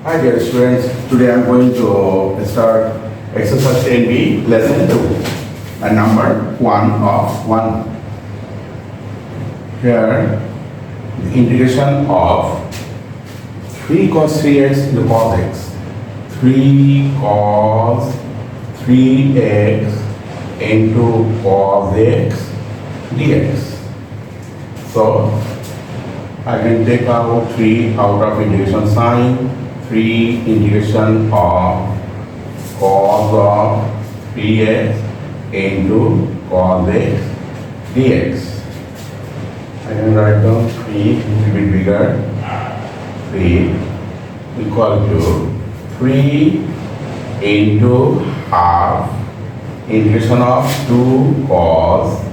Hi dear students, today I am going to start exercise 10B lesson 2 and number 1 of 1. Here the integration of 3 cos 3x into cos x, 3 cos 3x into cos x dx. So I can take out 3 out of integration sign. 3 integration of cos of 3x into cos x dx. I can write down 3 a little bit bigger. 3 equal to 3 into half integration of 2 cos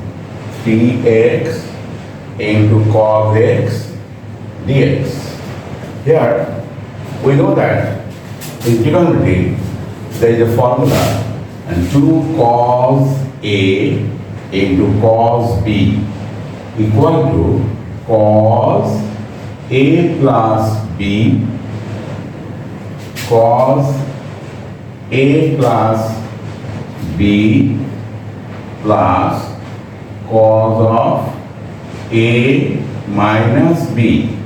3x into cos x dx. Here we know that in trigonometry there is a formula, and 2 cos A into cos B equal to cos A plus B cos A plus B plus cos of A minus B.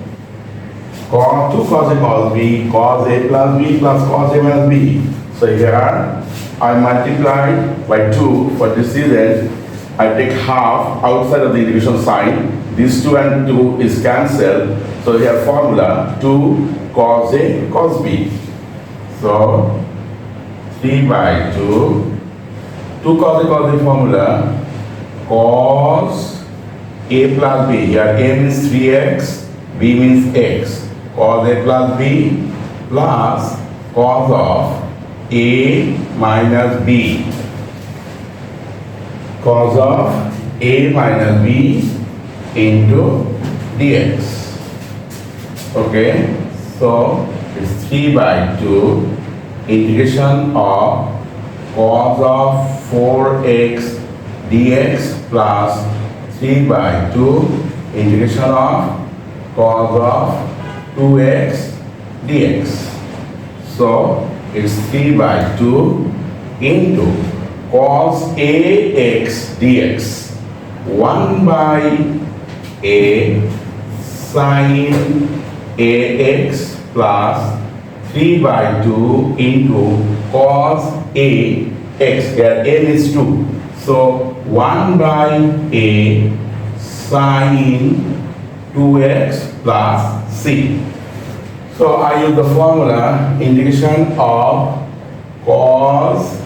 Cos 2 cos A cos B, cos A plus B plus cos A minus B. So here I multiply by 2 for this reason. I take half outside of the division sign. This 2 and 2 is cancelled. So here formula 2 cos A cos B. So 3 by 2. 2 cos A cos B formula cos A plus B. Here A means 3x, B means x. Cos A plus B plus cos of A minus B. Cos of A minus B into dx. Okay, so it's 3 by 2 integration of cos of 4x dx plus 3 by 2 integration of cos of 2x dx. So it's 3 by 2 into cos ax dx, 1 by a sin ax plus 3 by 2 into cos ax. Here a is 2. So 1 by a sin 2x plus c. So I use the formula integration of cos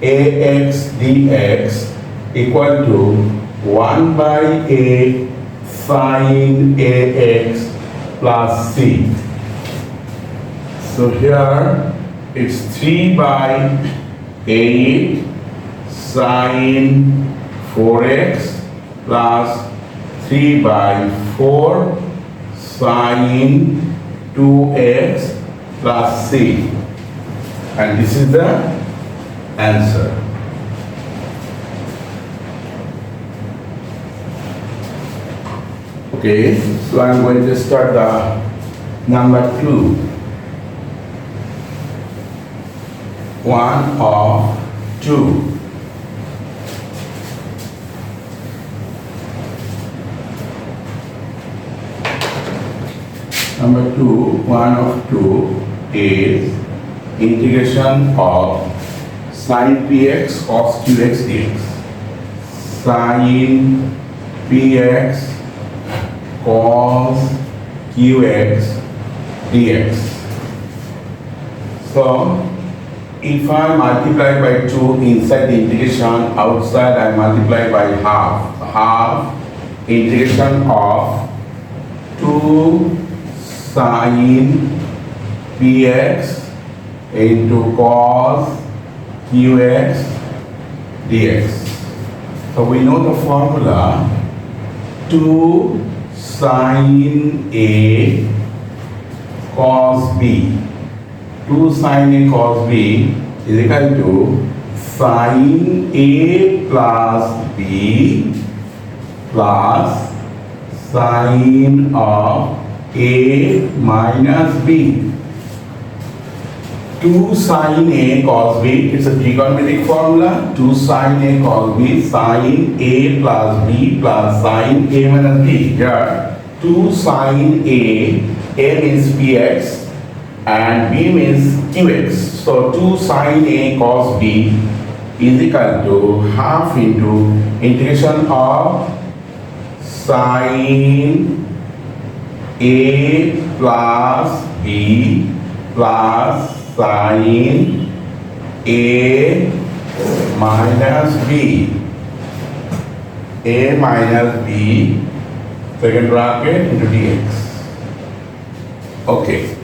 ax dx equal to 1 by a sin ax plus c. So here it's 3 by 8 sin 4x plus 3 by 4 sin 2x plus c, and this is the answer. Okay, so I'm going to start the number 2. 1 of 2. Number 2, 1 of 2 is integration of sin px cos qx dx. Sin px cos qx dx. So if I multiply by 2 inside the integration, outside I multiply by half. Half integration of 2 sin px into cos qx dx. So we know the formula 2 sin A cos B. 2 sin A cos B is equal to sin A plus B plus sin of A minus B. 2 sin A cos B, it's a trigonometric formula. 2 sin A cos B, sin A plus B plus sin A minus B. Here, 2 sin A means Px and B means Qx. So 2 sin A cos B is equal to half into integration of sin A plus B plus sin A minus B. A minus B, second bracket into dx. Okay.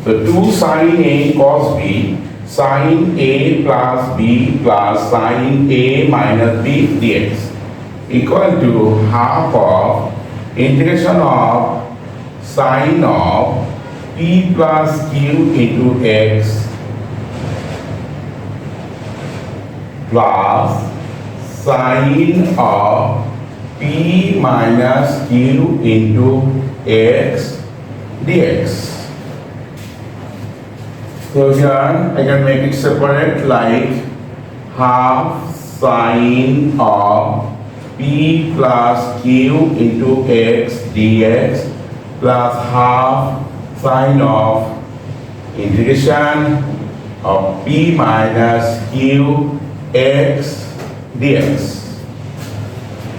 So 2 sin A cos B, sin A plus B plus sin A minus B dx equal to half of integration of sin of P plus Q into X plus sin of P minus Q into X dx. So here I can make it separate like half sin of P plus Q into X dx plus half sin of integration of P minus Q X dx.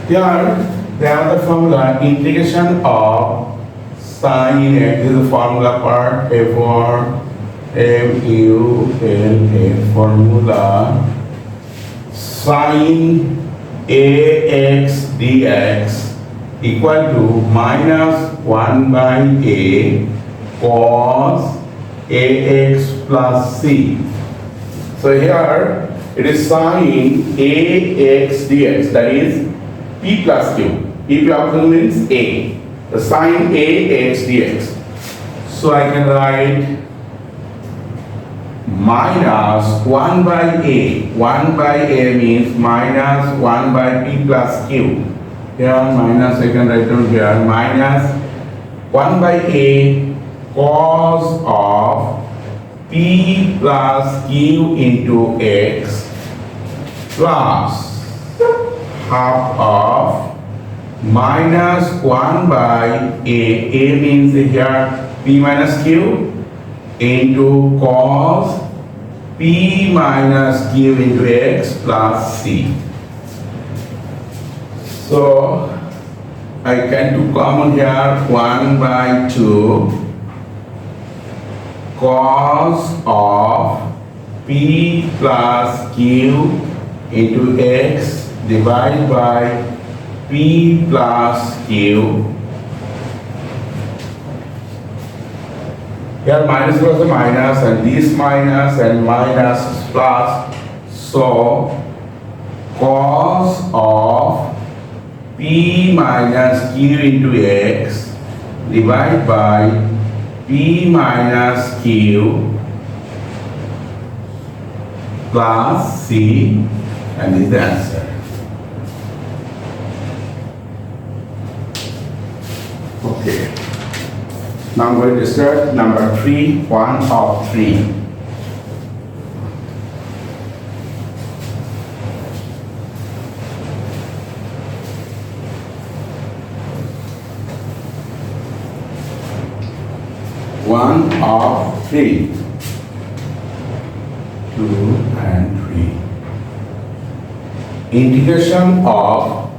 Here they have the formula integration of sin X, this is the formula part, for MULA formula sin AX dx equal to minus 1 by A cos AX plus C. So here it is sin AX dx, that is P plus Q. P plus Q means A. The sin AX dx. So I can write minus 1 by A. 1 by A means minus 1 by P plus Q. Here minus, I can write down here, minus 1 by A cos of P plus Q into X plus half of minus 1 by A. A means here P minus Q into cos P minus Q into X plus C. So I can do common here 1 by 2 cos of P plus Q into X divided by P plus Q. Here minus was a minus and this minus and minus plus. So cos of P minus Q into X divided by P minus Q plus C, and this is the answer. Okay. Now I'm going to start number 3, 1 of 3. One of 3. 2 and 3. Integration of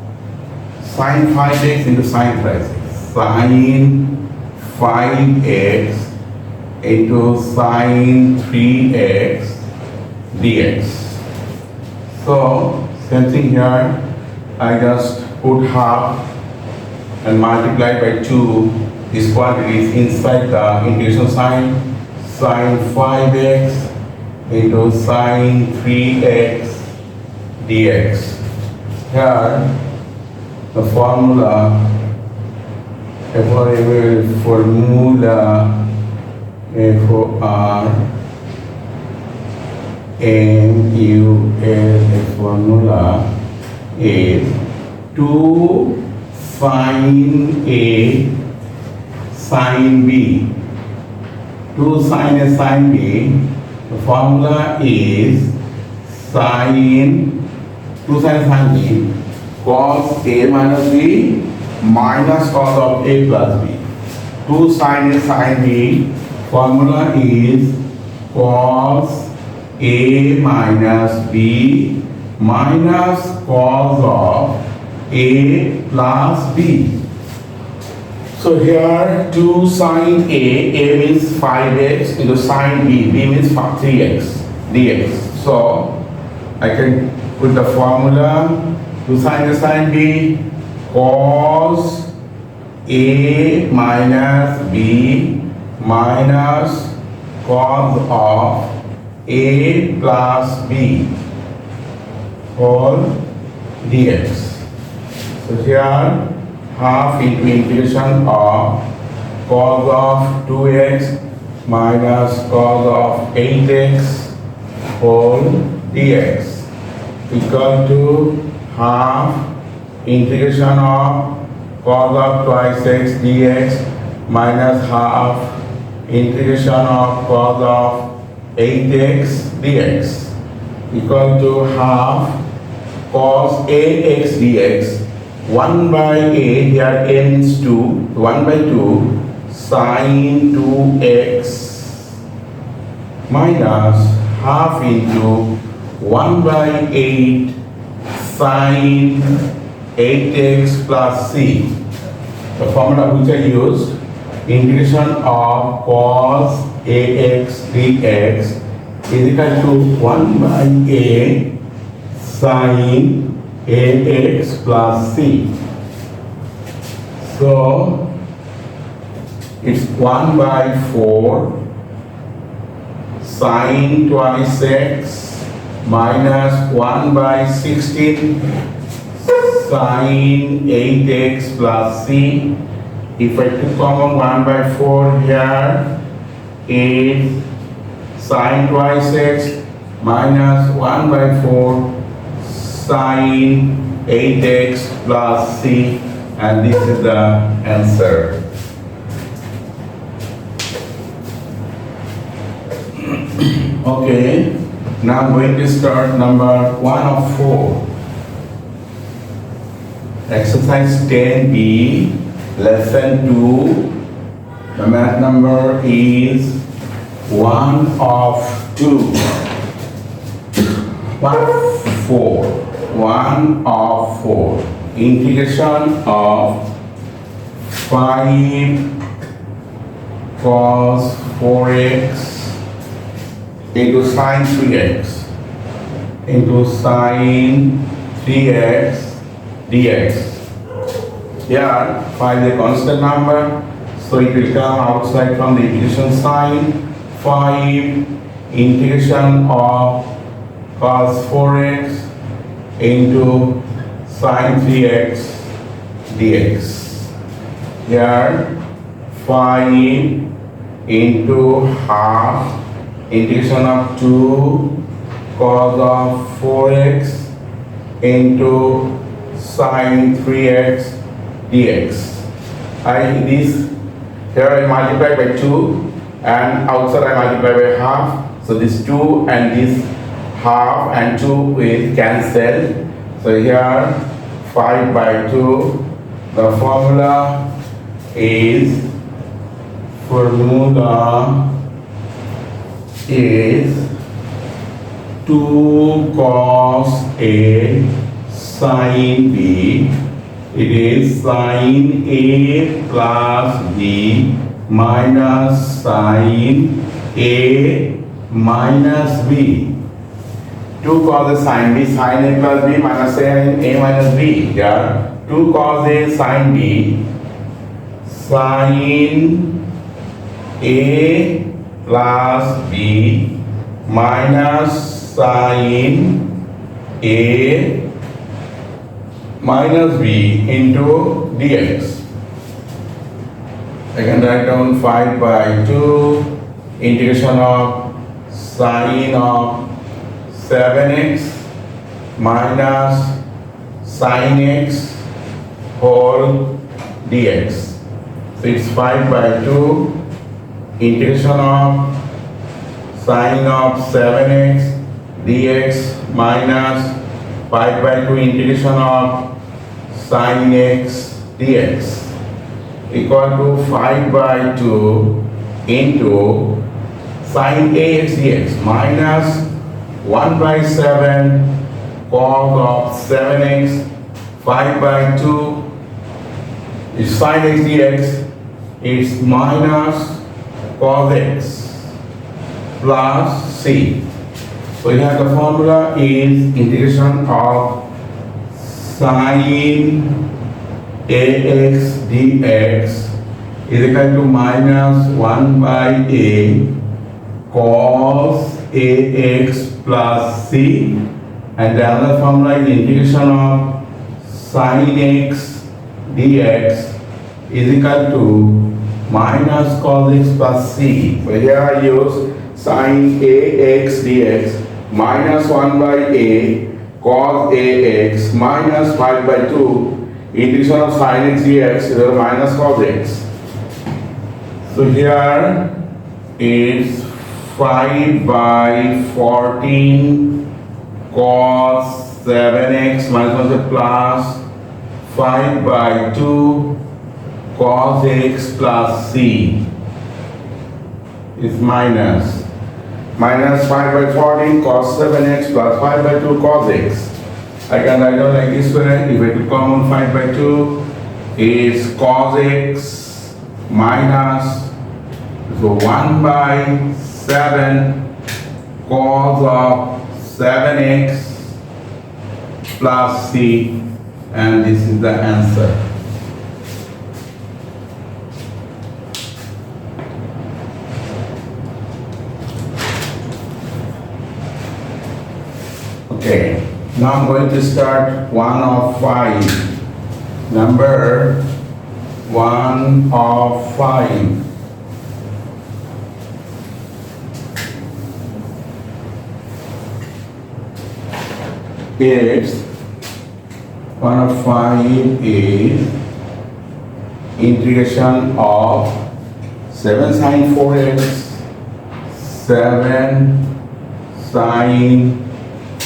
sin 5x into sin 5x. Sin 5x into sin 3x dx. So same thing here, I just put half and multiply by 2 these quantities inside the integration sign. Sin 5x into sin 3x dx. Here the formula formula FOR MUL formula is 2 sin A sin B. 2 sin A sin B The formula is sine, 2 sin sin b, cos a minus b minus cos of a plus b. 2 sin a sin b, formula is cos a minus b minus cos of a plus b. So here 2 sin a means 5x into sin b means 3x dx. So I can put the formula 2 sin a sin b cos a minus b minus cos of a plus b whole dx. So here half into integration of cos of 2x minus cos of 8x whole dx equal to half integration of cos of twice x dx minus half integration of cos of 8x dx equal to half cos ax dx 1 by a, here a means 2, 1 by 2 sin 2x minus half into 1 by 8 sin 8x plus c. The formula which I used, integration of cos ax dx is equal to 1 by a sin ax plus c. So it's 1 by 4 sin twice x minus 1 by 16 sin 8x plus c. If I took common 1 by 4 here, is sin twice x minus 1 by 4 sin 8x plus c, and this is the answer. Okay, now I'm going to start number 1 of 4. Exercise 10b, lesson 2. The math number is 1 of 2. 1 of 4. 1 of 4. Integration of 5 cos 4x into sin 3x into sin 3x dx. Here 5 is a constant number, so it will come outside from the integration sign. 5 integration of cos 4x into sin 3x dx. Here 5 into half integration of 2 cos of 4x into sin 3x dx. This here I multiply by 2 and outside I multiply by half. So this 2 and this half and 2 will cancel. So here 5 by 2. The formula is 2 cos A sin B. It is sin A plus B minus sin A minus B. 2 cos A sin B, sin A plus B minus sin A minus B. Here 2 cos A sin B, sin A plus B minus sin A minus b into dx. I can write down 5 by 2 integration of sine of 7x minus sin x whole dx. So it's 5 by 2 integration of sine of 7x dx minus pi by 2 integration of sine x dx equal to 5 by 2 into sine ax dx minus 1 by 7 cos of 7x 5 by 2 is sine x dx is minus cos x plus c. So here the formula is integration of sine ax dx is equal to minus 1 by a cos ax plus c, and the other formula is integration of sine x dx is equal to minus cos x plus c. So here I use sine ax dx minus 1 by a cos ax minus 5 by 2 integration of sine x dx is minus cos x. So here is 5 by 14 cos 7x minus 1 plus 5 by 2 cos x plus c is minus 5 by 14 cos 7x plus 5 by 2 cos x. I can write down like this way. If I took common 5 by 2 is cos x minus, so 1 by 7 cos of 7x plus c, and this is the answer. Okay, now I'm going to start 1 of 5. Number 1 of 5. It's 1 of 5 is integration of 7 sine 4x 7 sine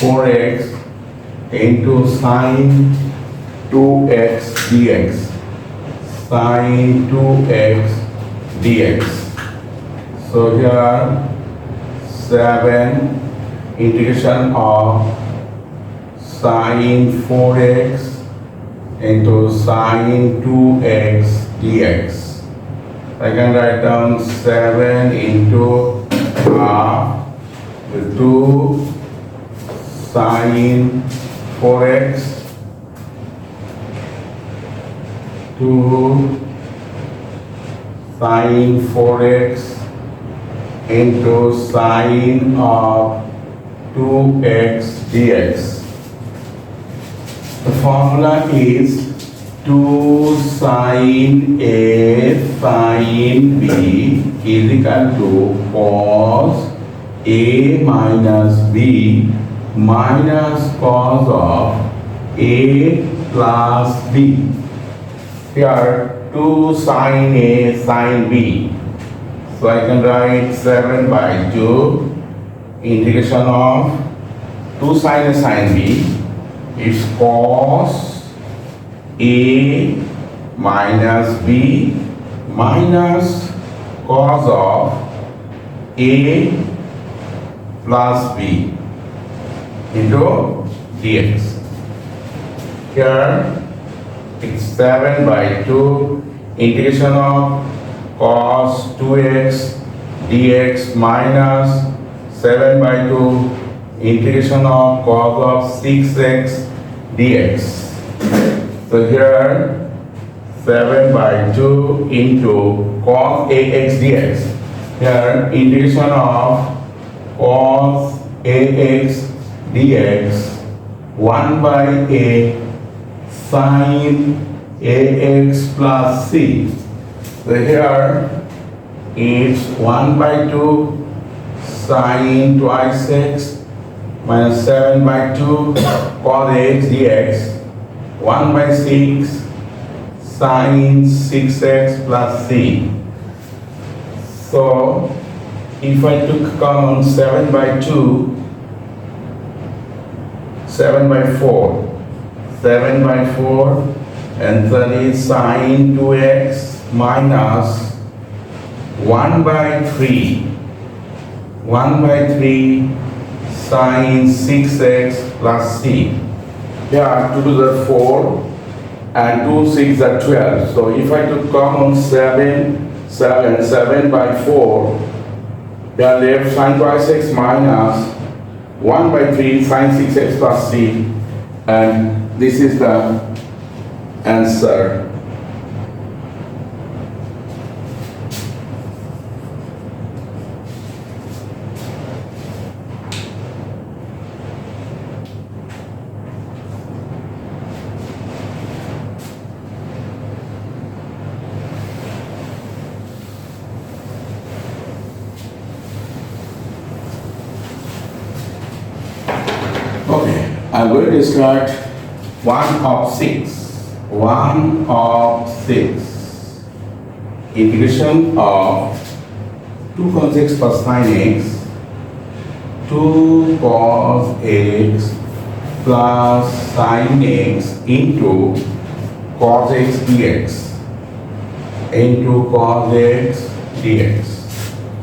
4x into sine 2x dx sine 2x dx. So here 7 integration of sine 4x into sine 2x dx. I can write down 7 into half with 2 sine 4x 2 sine 4x into sine of 2x dx. The formula is 2 sine A sine B is equal to cos A minus B minus cos of A plus B. Here 2 sine A sine B. So I can write 7 by 2 integration of 2 sine A sine B is cos A minus B minus cos of A plus B into dx. Here it's 7 by 2 integration of cos 2x dx minus 7 by 2 integration of cos of 6x dx. So here 7 by 2 into cos ax dx. Here integration of cos ax dx 1 by a sine ax plus c. So here it's 1 by 2 sine twice x minus 7 by 2 cos ax dx 1 by 6 sine 6x plus c. So if I took common 7 by 2, 7 by 4, 7 by 4, and that is sine 2x minus 1 by 3, 1 by 3 sine 6x plus c. Here 2 to the 4 and 2 6 are 12. So if I took common 7 by 4, then left sine twice x minus 1 by 3 sine 6x plus c, and this is the answer. Okay, I'm going to start 1 of 6. 1 of 6. Integration of 2 cos x plus sine x, 2 cos x plus sine x into cos x dx. Into cos x dx.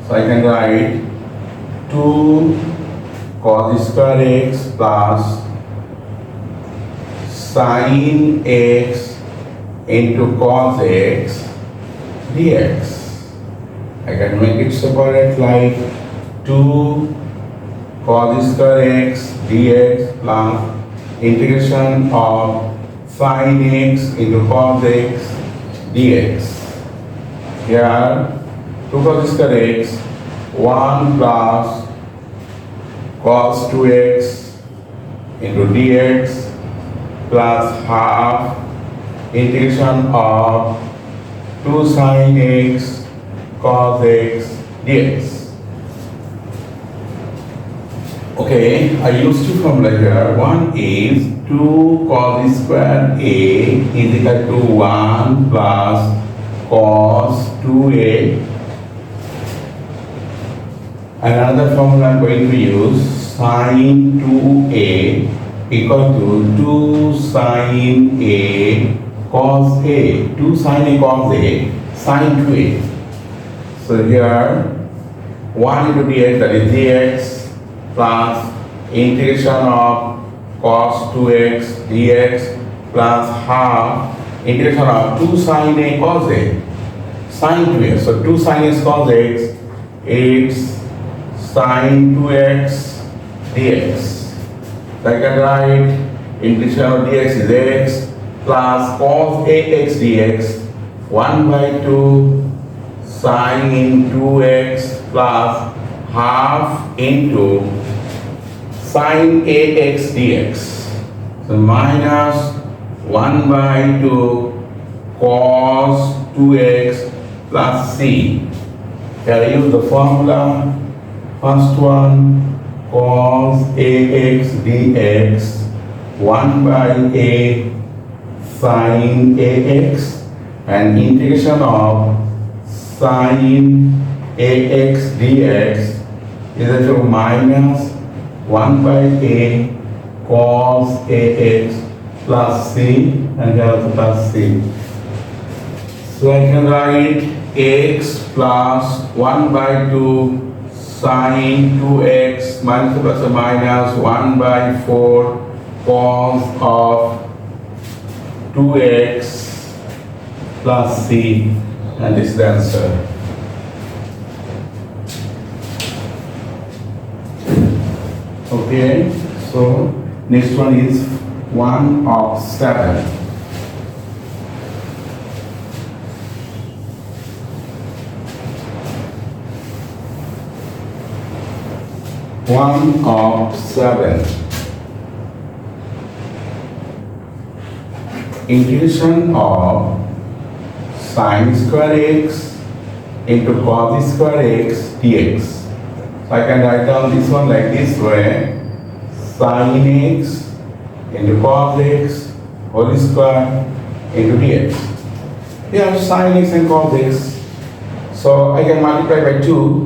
So I can write 2 cos square x plus sine x into cos x dx. I can make it separate like 2 cos square x dx plus integration of sine x into cos x dx. Here 2 cos square x 1 plus cos 2x into dx plus half integration of 2 sine x cos x dx. Okay, I used two formula here. One is 2 cos square a is equal to 1 plus cos 2a. Another formula I'm going to use, sine 2a equal to 2 sine a cos a. 2 sine a cos a, sine 2a. So here 1 into dx, that is dx plus integration of cos 2x dx plus half integration of 2 sine a cos a, sine 2a. So 2 sine x cos x, it's sine 2x dx. So I can write integration of dx is x plus cos ax dx 1 by 2 sine 2x plus half into sine ax dx. So minus 1 by 2 cos 2x plus c. Here I use the formula. First one, cos ax dx 1 by a sine ax, and integration of sine ax dx is equal to minus 1 by a cos ax plus c, and here also plus c. So I can write x plus 1 by 2 sine 2x minus plus or minus 1 by 4 cos of 2x plus c, and this is the answer. Okay, so next one is 1 of 7. One of 7. Integration of sine square x into cos square x dx. So I can write down this one like this way: sine x into cos x whole square into dx. Here sine x and cos x. So I can multiply by 2.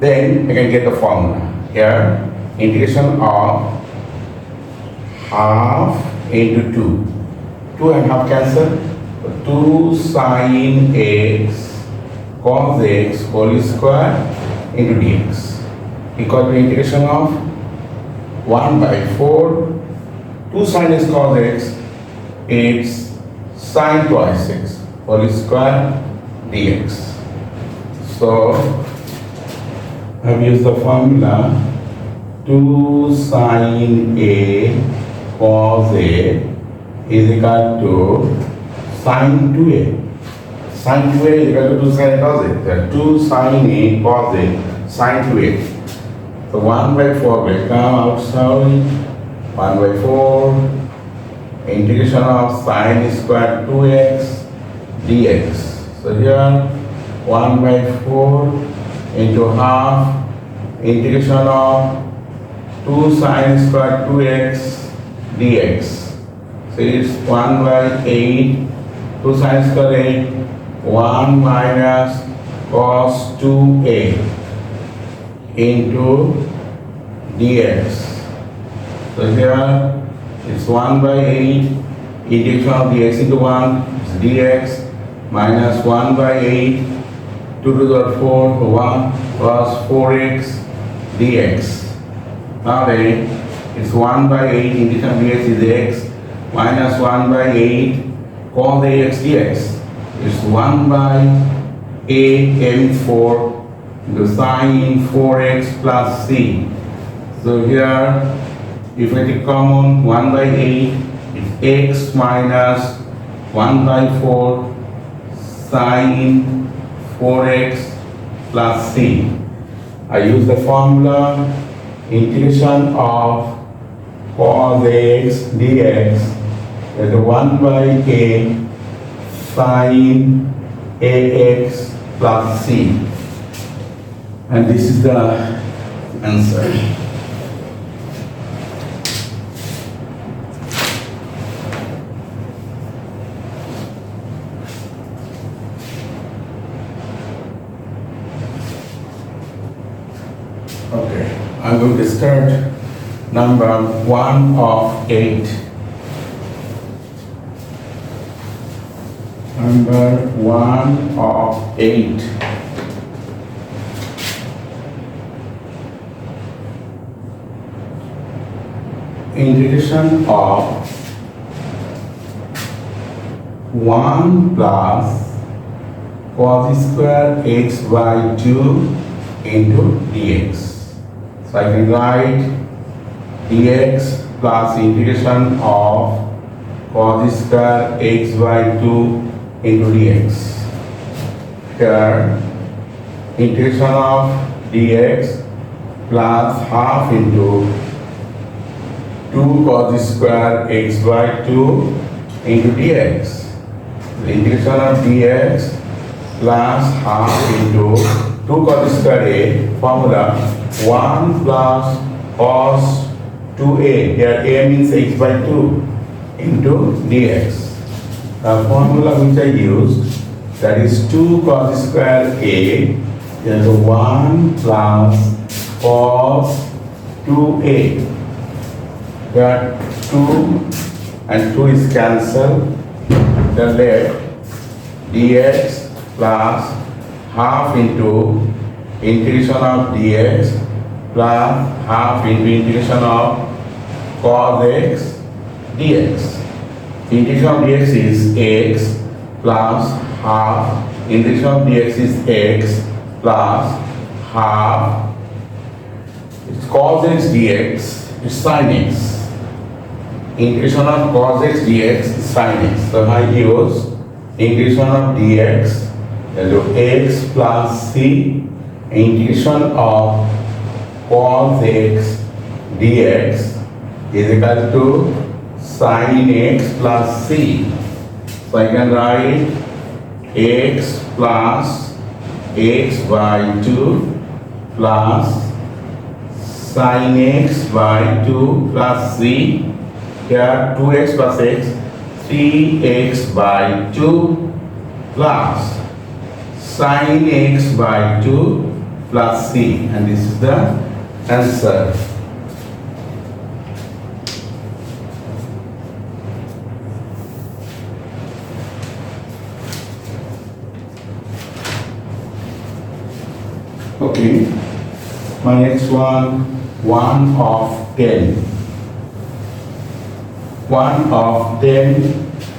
then I can get the formula. Here, integration of half into 2. 2 and half cancel. 2 sine x cos x whole square into dx equal to integration of 1 by 4. 2 sine x cos x, it's sine twice x whole square dx. So I've used the formula 2 sine a cos a is equal to sine 2a. Sine 2a is equal to 2 sine cos a. 2 sine a cos a sine 2a. So 1 by 4 will come outside. 1 by 4 integration of sine square 2x dx. So here 1 by 4 into half integration of 2 sine square 2x dx. So it's 1 by 8, 2 sine square 8, 1 minus cos 2a into dx. So here it's 1 by 8, integration of dx into 1 is dx minus 1 by 8, 2 to the 4, 1 plus 4x dx. Now then, it's 1 by 8, integration of dx is x minus 1 by 8 cos ax dx. It's 1 by a m4 into sine 4x plus c. So here, if I take common 1 by 8, it's x minus 1 by 4 sine 4x plus c. I use the formula integration of cos ax dx as 1 by a sine ax plus c. And this is the answer. Okay, I'm going to start number 1 of 8. Number 1 of 8. Integration of 1 plus cos square x by 2 into dx. So I can write dx plus integration of cos square x by 2 into dx. Here, integration of dx plus half into 2 cos square x by 2 into dx. The integration of dx plus half into 2 cos square a, formula 1 plus cos 2a, here a means x by 2 into dx. The formula which I used, that is 2 cos square a is 1 plus cos 2a. Here 2 and 2 is cancelled. The left dx plus half into integration of dx plus half into integration of cos x dx. Integration of dx is x plus half, integration of dx is x plus half, it's cos x dx, it's sin x. Integration of cos x dx is sin x. So I use integration of dx into x plus c, integration of cos x dx is equal to sin x plus c. So I can write x plus x by 2 plus sin x by 2 plus c. Here 2x plus x, 3x by 2 plus sin x by 2 plus C, and this is the answer. Okay, my next one, 1 of 10. 1 of 10,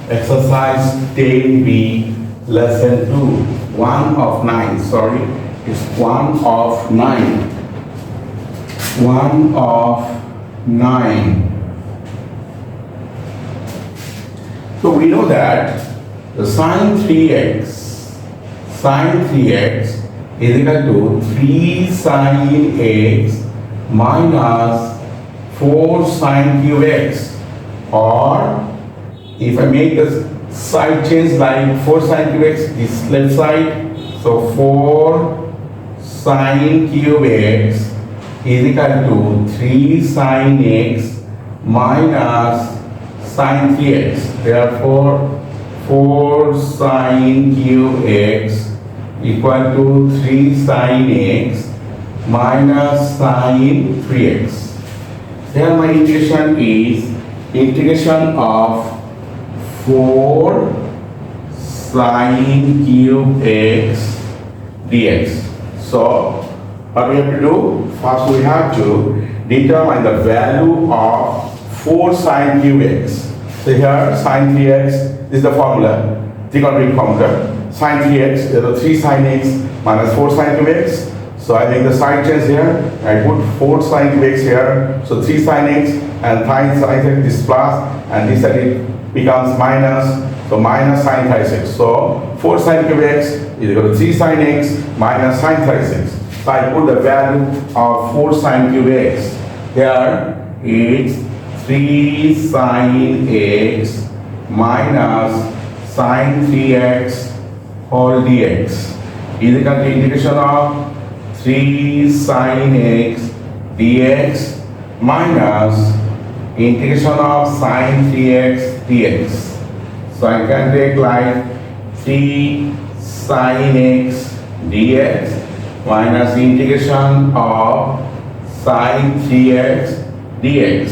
exercise 10B, lesson 2. 1 of 9, sorry, it's 1 of 9. 1 of 9. So we know that the sine 3x is equal to 3 sine x minus 4 sine cube x, or if I make the side change like 4 sine cube x is left side, so 4 sine cube x is equal to 3 sine x minus sine 3x. Therefore 4 sine cube x equal to 3 sine x minus sine 3x. Here my integration is integration of 4 sine cube x dx. So what we have to do? First we have to determine the value of 4 sine cube x. So here sine 3x is the formula, trigonometric formula. Sine 3x is the 3 sine x minus 4 sine cube x. So I make the sign change here. I put 4 sine cube x here. So 3 sine x and sine x is plus, and this side it becomes minus. So minus sine 36. So 4 sine cube x is equal to 3 sine x minus sine 36. So I put the value of 4 sine cube x. Here it's 3 sine x minus sine 3x whole dx is equal to integration of 3 sine x dx minus integration of sine 3x dx. So I can take like 3 sine x dx minus integration of sine 3x dx.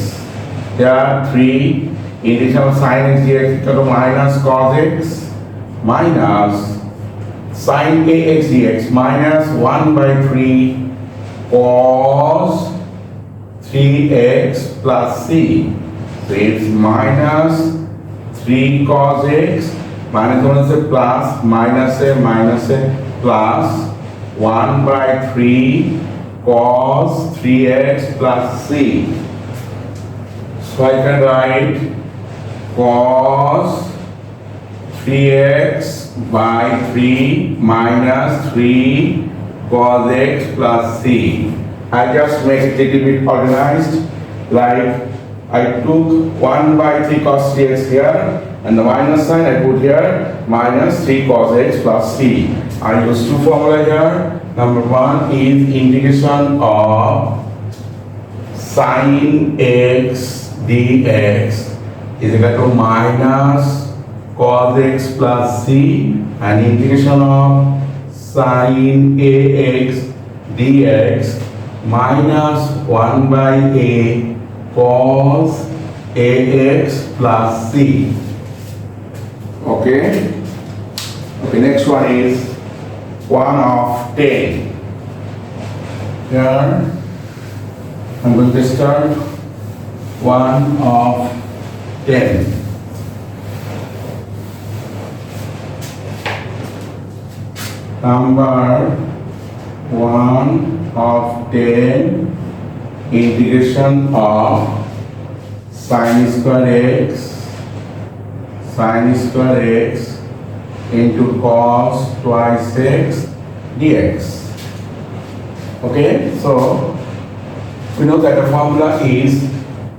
There are 3 integration of sine x dx equal to minus cos x minus sine ax dx minus 1 by 3 cos 3x plus c. So it's minus 3 cos x minus 1 is a plus, minus a plus 1 by 3 cos 3x plus c. So I can write cos 3x by 3 minus 3 cos x plus c. I just make it a little bit organized, like I took 1 by 3 cos 3x here, and the minus sign I put here, minus 3 cos x plus c. I use two formula here. Number 1 is integration of sine x dx is equal to minus cos x plus c, and integration of sine ax dx minus 1 by a cos ax plus c. Okay? Okay, next one is 1 of 10. Here I'm going to start 1 of 10. Number 1 of 10, integration of sine square x into cos twice x dx. Okay, so we know that the formula is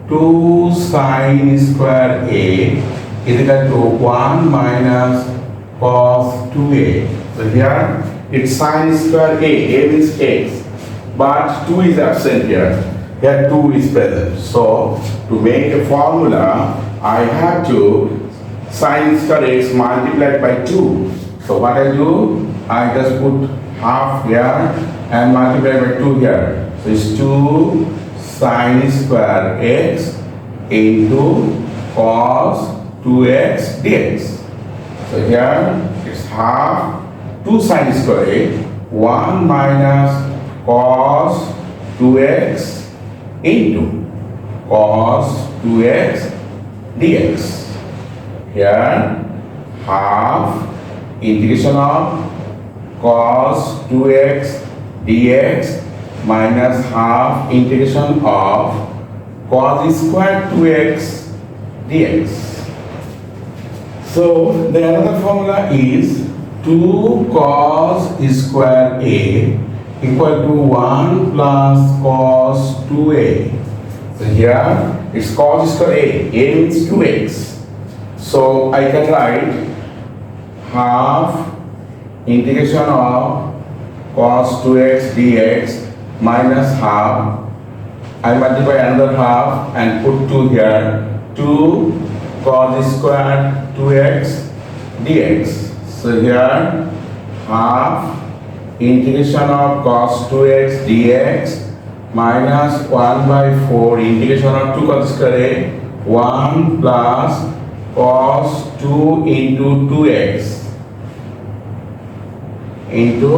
2 sine square a is equal to 1 minus cos 2a. So here it's sine square a means x, but 2 is absent here. Here 2 is present. So to make a formula, I have to sine square x multiplied by 2. So what I do? I just put half here and multiply by 2 here. So it's 2 sine square x into cos 2x dx. So here it's half 2 sine square a 1 minus cos 2x into cos 2x dx. Here half integration of cos 2x dx minus half integration of cos square 2x dx. So the another formula is 2 cos square a equal to 1 plus cos 2a. So here it's cos square a means 2x. So I can write half integration of cos 2x dx minus half. I multiply another half and put 2 here. 2 cos square 2x dx. So here half integration of cos 2x dx minus 1 by 4 integration of 2 cos square a 1 plus cos 2 into 2x into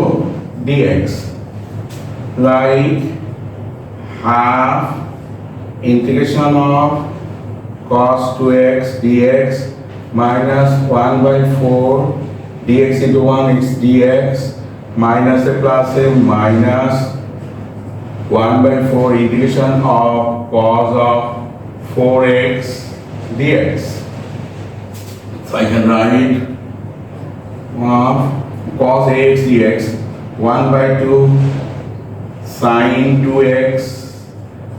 dx, like half integration of cos 2x dx minus 1 by 4 dx into 1 is dx minus a plus a minus 1 by 4 integration of cos of 4x dx. So I can write cos ax dx 1 by 2 sine 2x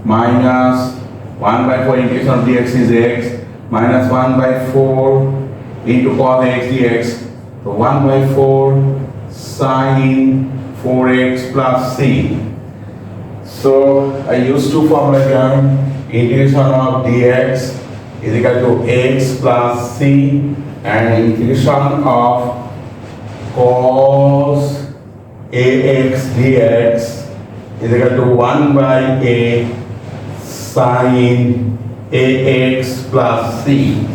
minus 1 by 4 integration of dx is x minus 1 by 4 into cos ax dx. So 1 by 4 sine 4x plus c. So I use two formulas here. Integration of dx is equal to x plus c and integration of cos ax dx is equal to 1 by a sine ax plus c.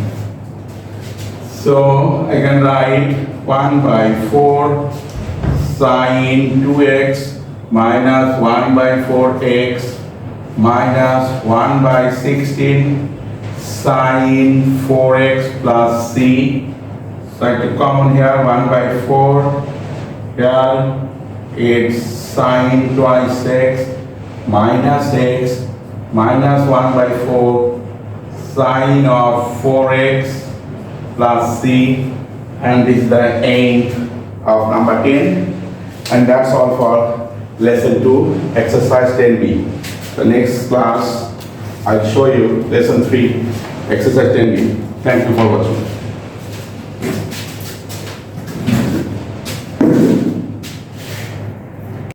So I can write 1 by 4 sine 2x minus 1 by 4x minus 1 by 16 sine 4x plus c. So I took common here 1 by 4. Here it's sine twice x minus 1 by 4 sine of 4x plus c, and this is the end of number 10, and that's all for lesson 2 exercise 10b. The next class I'll show you lesson 3 exercise 10b. Thank you for watching.